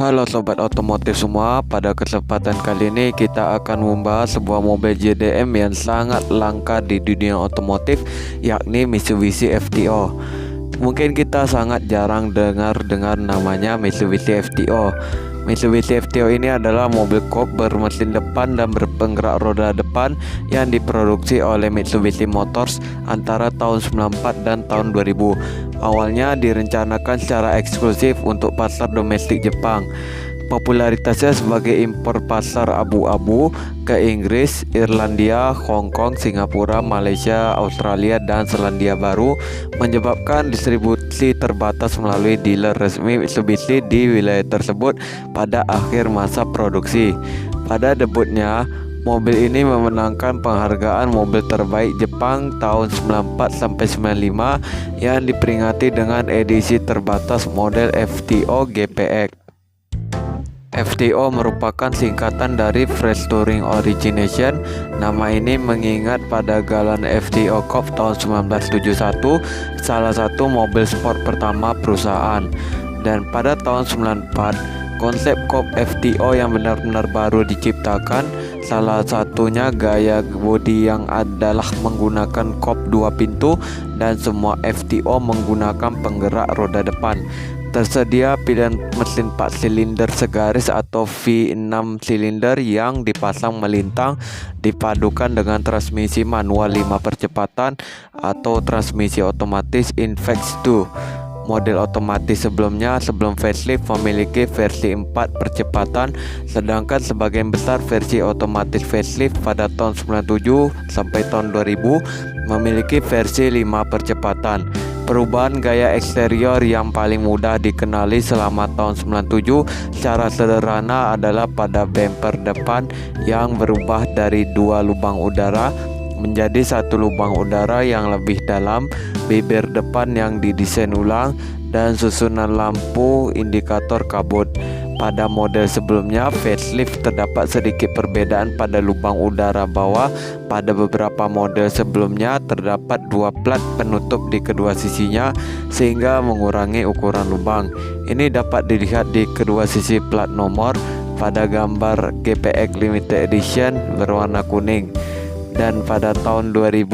Halo sobat otomotif semua, pada kesempatan kali ini kita akan membahas sebuah mobil JDM yang sangat langka di dunia otomotif, yakni Mitsubishi FTO. Mungkin kita sangat jarang dengar namanya Mitsubishi FTO. Mitsubishi FTO ini adalah mobil coupe bermesin depan dan berpenggerak roda depan yang diproduksi oleh Mitsubishi Motors antara tahun 94 dan tahun 2000. Awalnya direncanakan secara eksklusif untuk pasar domestik Jepang. Popularitasnya sebagai impor pasar abu-abu ke Inggris, Irlandia, Hong Kong, Singapura, Malaysia, Australia, dan Selandia Baru menyebabkan distribusi terbatas melalui dealer resmi Mitsubishi di wilayah tersebut pada akhir masa produksi. Pada debutnya, mobil ini memenangkan penghargaan mobil terbaik Jepang tahun 94-95 yang diperingati dengan edisi terbatas model FTO GPX. FTO merupakan singkatan dari Fresh Touring Origination. Nama ini mengingat pada Galant FTO Cup tahun 1971, salah satu mobil sport pertama perusahaan. Dan pada tahun 94, konsep coupe FTO yang benar-benar baru diciptakan, salah satunya gaya bodi yang adalah menggunakan coupe 2 pintu dan semua FTO menggunakan penggerak roda depan. Tersedia pilihan mesin 4 silinder segaris atau V6 silinder yang dipasang melintang dipadukan dengan transmisi manual 5 percepatan atau transmisi otomatis Invex 2. Model otomatis sebelum facelift memiliki versi 4 percepatan, sedangkan sebagian besar versi otomatis facelift pada tahun 97 sampai tahun 2000 memiliki versi 5 percepatan. Perubahan gaya eksterior yang paling mudah dikenali selama tahun 97 secara sederhana adalah pada bumper depan yang berubah dari 2 lubang udara menjadi 1 lubang udara yang lebih dalam, bibir depan yang didesain ulang, dan susunan lampu indikator kabut. Pada model sebelumnya facelift terdapat sedikit perbedaan pada lubang udara bawah. Pada beberapa model sebelumnya terdapat 2 plat penutup di kedua sisinya sehingga mengurangi ukuran lubang. Ini dapat dilihat di kedua sisi plat nomor pada gambar GPX Limited Edition berwarna kuning. Dan pada tahun 2000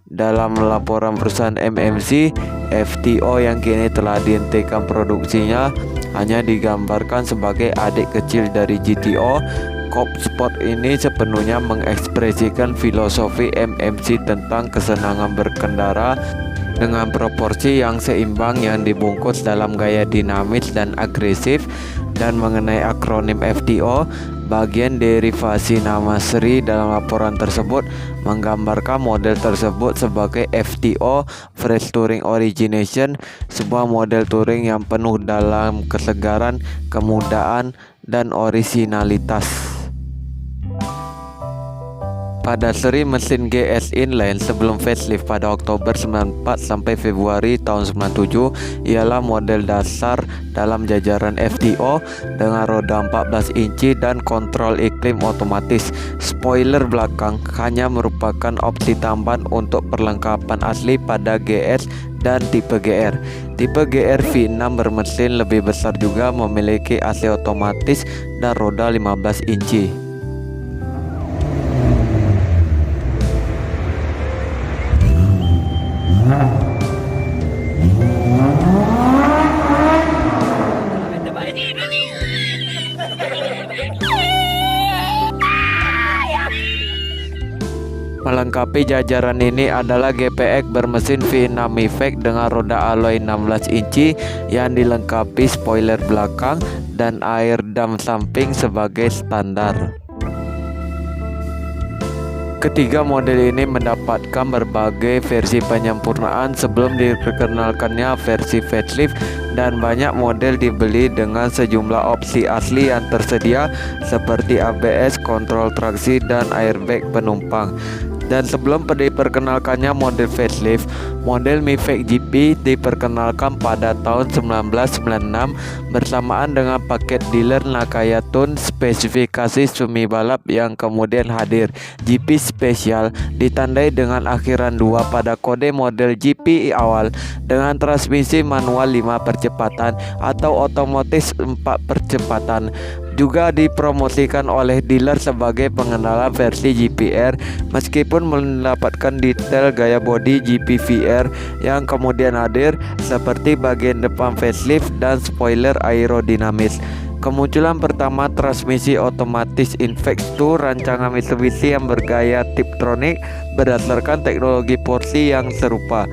dalam laporan perusahaan MMC, FTO yang kini telah dihentikan produksinya hanya digambarkan sebagai adik kecil dari GTO. Coupe sport ini sepenuhnya mengekspresikan filosofi MMC tentang kesenangan berkendara dengan proporsi yang seimbang yang dibungkus dalam gaya dinamis dan agresif. Dan mengenai akronim FTO, bagian derivasi nama seri dalam laporan tersebut menggambarkan model tersebut sebagai FTO Fresh Touring Origination, sebuah model touring yang penuh dalam kesegaran, kemudahan, dan orisinalitas. Pada seri mesin GS inline sebelum facelift pada Oktober 94 sampai Februari tahun 97 ialah model dasar dalam jajaran FTO dengan roda 14 inci dan kontrol iklim otomatis. Spoiler belakang hanya merupakan opsi tambahan untuk perlengkapan asli pada GS dan tipe GR. Tipe GR V6 bermesin lebih besar juga memiliki AC otomatis dan roda 15 inci. Melengkapi jajaran ini adalah GPX bermesin V6 e-Fact dengan roda alloy 16 inci yang dilengkapi spoiler belakang dan air dam samping sebagai standar. Ketiga model ini mendapatkan berbagai versi penyempurnaan sebelum diperkenalkannya versi facelift, dan banyak model dibeli dengan sejumlah opsi asli yang tersedia seperti ABS, kontrol traksi, dan airbag penumpang. Dan sebelum diperkenalkannya model facelift, model Mifec GP diperkenalkan pada tahun 1996 bersamaan dengan paket dealer Nakaya Tune spesifikasi semi balap yang kemudian hadir. GP Special ditandai dengan akhiran 2 pada kode model GP awal dengan transmisi manual 5 percepatan atau otomatis 4 percepatan. Juga dipromosikan oleh dealer sebagai pengendara versi GPR meskipun mendapatkan detail gaya bodi GPVR yang kemudian hadir seperti bagian depan facelift dan spoiler aerodinamis. Kemunculan pertama transmisi otomatis Infex 2 rancangan Mitsubishi yang bergaya Tiptronic berdasarkan teknologi porsi yang serupa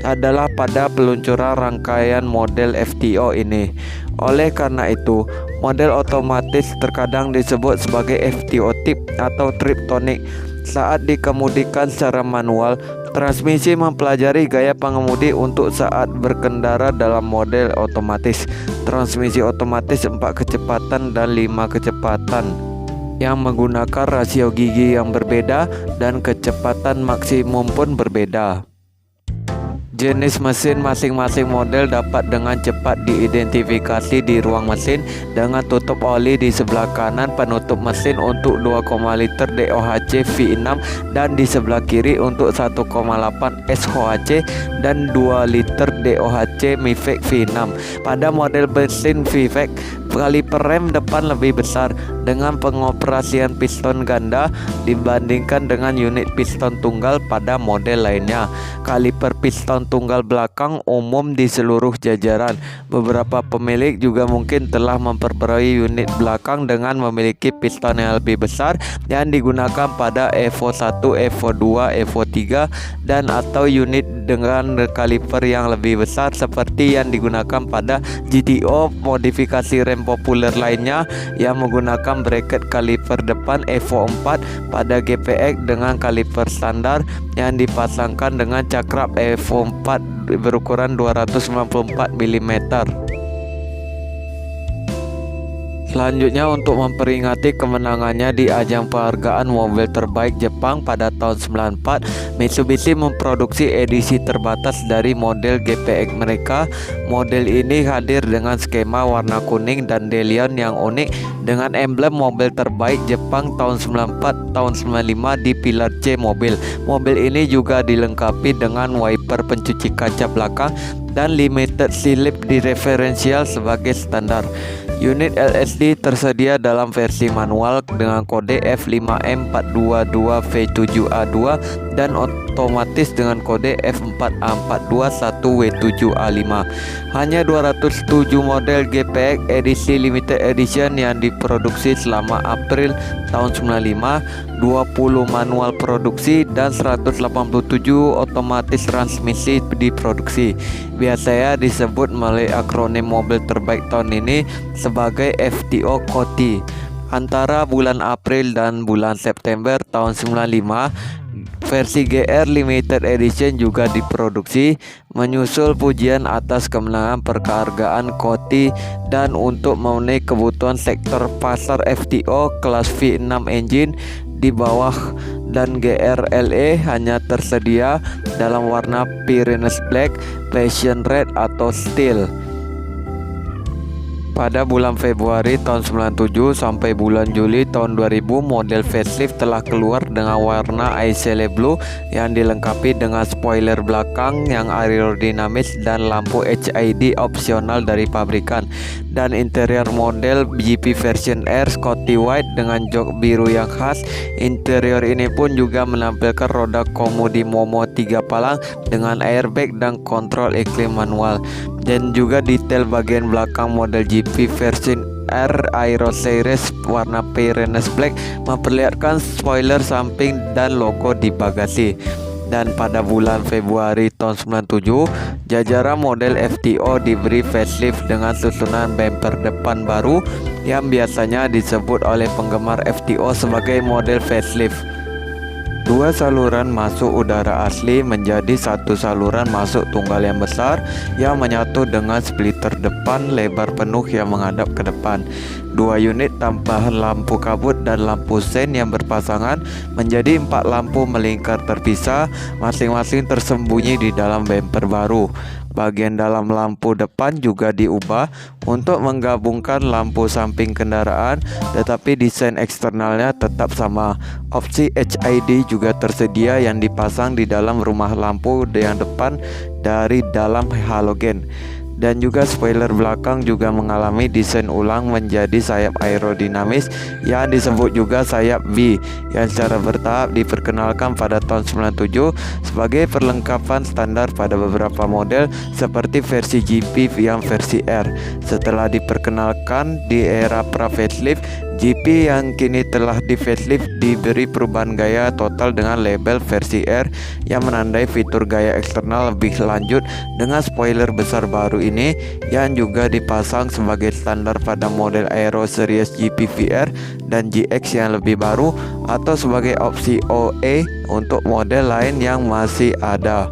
adalah pada peluncuran rangkaian model FTO ini. Oleh karena itu, model otomatis terkadang disebut sebagai FTO tip atau Triptonic. Saat dikemudikan secara manual, transmisi mempelajari gaya pengemudi untuk saat berkendara dalam model otomatis. Transmisi otomatis 4 kecepatan dan 5 kecepatan yang menggunakan rasio gigi yang berbeda dan kecepatan maksimum pun berbeda. Jenis mesin masing-masing model dapat dengan cepat diidentifikasi di ruang mesin dengan tutup oli di sebelah kanan penutup mesin untuk 2,5 liter DOHC V6 dan di sebelah kiri untuk 1,8 SOHC dan 2 liter DOHC Mifec V6. Pada model mesin Mifec, kaliper rem depan lebih besar dengan pengoperasian piston ganda dibandingkan dengan unit piston tunggal pada model lainnya. Kaliper piston tunggal belakang umum di seluruh jajaran. Beberapa pemilik juga mungkin telah memperbarui unit belakang dengan memiliki piston yang lebih besar yang digunakan pada Evo 1, Evo 2, Evo 3 dan atau unit dengan kaliper yang lebih besar seperti yang digunakan pada GTO. Modifikasi rem populer lainnya yang menggunakan bracket kaliper depan Evo 4 pada GPX dengan kaliper standar yang dipasangkan dengan cakrap Evo 4 berukuran 294 mm. Selanjutnya, untuk memperingati kemenangannya di ajang penghargaan mobil terbaik Jepang pada tahun 94, Mitsubishi memproduksi edisi terbatas dari model GPX mereka. Model ini hadir dengan skema warna kuning dan delion yang unik dengan emblem mobil terbaik Jepang tahun 94 tahun 95 di pilar C mobil. Mobil ini juga dilengkapi dengan wiper pencuci kaca belakang dan limited slip diferensial sebagai standar. Unit LSD tersedia dalam versi manual dengan kode F5M422V7A2 dan otomatis dengan kode F4A421W7A5. Hanya 207 model GPX edisi limited edition yang diproduksi selama April tahun 95, 20 manual produksi dan 187 otomatis transmisi diproduksi. Biasanya disebut melalui akronim mobil terbaik tahun ini sebagai FTO COTI. Antara bulan April dan bulan September tahun 95, versi GR Limited Edition juga diproduksi, menyusul pujian atas kemenangan perhargaan COTI dan untuk memenuhi kebutuhan sektor pasar FTO kelas V6 engine di bawah dan GR LE hanya tersedia dalam warna Pyrenees Black, Passion Red atau Steel. Pada bulan Februari tahun 97 sampai bulan Juli tahun 2000, model facelift telah keluar dengan warna Aisele Blue yang dilengkapi dengan spoiler belakang yang aerodinamis dan lampu HID opsional dari pabrikan. Dan interior model GP version R Scotty White dengan jok biru yang khas. Interior ini pun juga menampilkan roda komudi Momo 3 palang dengan airbag dan kontrol iklim manual. Dan juga detail bagian belakang model GP version R Aero Series warna Pyrenees Black memperlihatkan spoiler samping dan logo di bagasi. Dan pada bulan Februari tahun 97, jajaran model FTO diberi facelift dengan susunan bumper depan baru yang biasanya disebut oleh penggemar FTO sebagai model facelift. Dua saluran masuk udara asli menjadi satu saluran masuk tunggal yang besar yang menyatu dengan splitter depan lebar penuh yang menghadap ke depan. Dua unit tambahan lampu kabut dan lampu sein yang berpasangan menjadi 4 lampu melingkar terpisah, masing-masing tersembunyi di dalam bumper baru. Bagian dalam lampu depan juga diubah untuk menggabungkan lampu samping kendaraan, tetapi desain eksternalnya tetap sama. Opsi HID juga tersedia yang dipasang di dalam rumah lampu yang depan dari dalam halogen. Dan juga spoiler belakang juga mengalami desain ulang menjadi sayap aerodinamis yang disebut juga sayap V, yang secara bertahap diperkenalkan pada tahun 97 sebagai perlengkapan standar pada beberapa model seperti versi GP yang versi R. Setelah diperkenalkan di era pra-facelift, GP yang kini telah di facelift diberi perubahan gaya total dengan label versi R yang menandai fitur gaya eksternal lebih lanjut dengan spoiler besar baru ini yang juga dipasang sebagai standar pada model Aero Series GP VR dan GX yang lebih baru, atau sebagai opsi OE untuk model lain yang masih ada.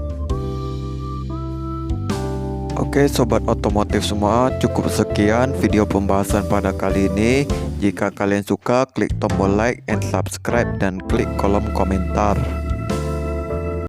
Oke sobat otomotif semua, cukup sekian video pembahasan pada kali ini. Jika kalian suka, klik tombol like and subscribe dan klik kolom komentar.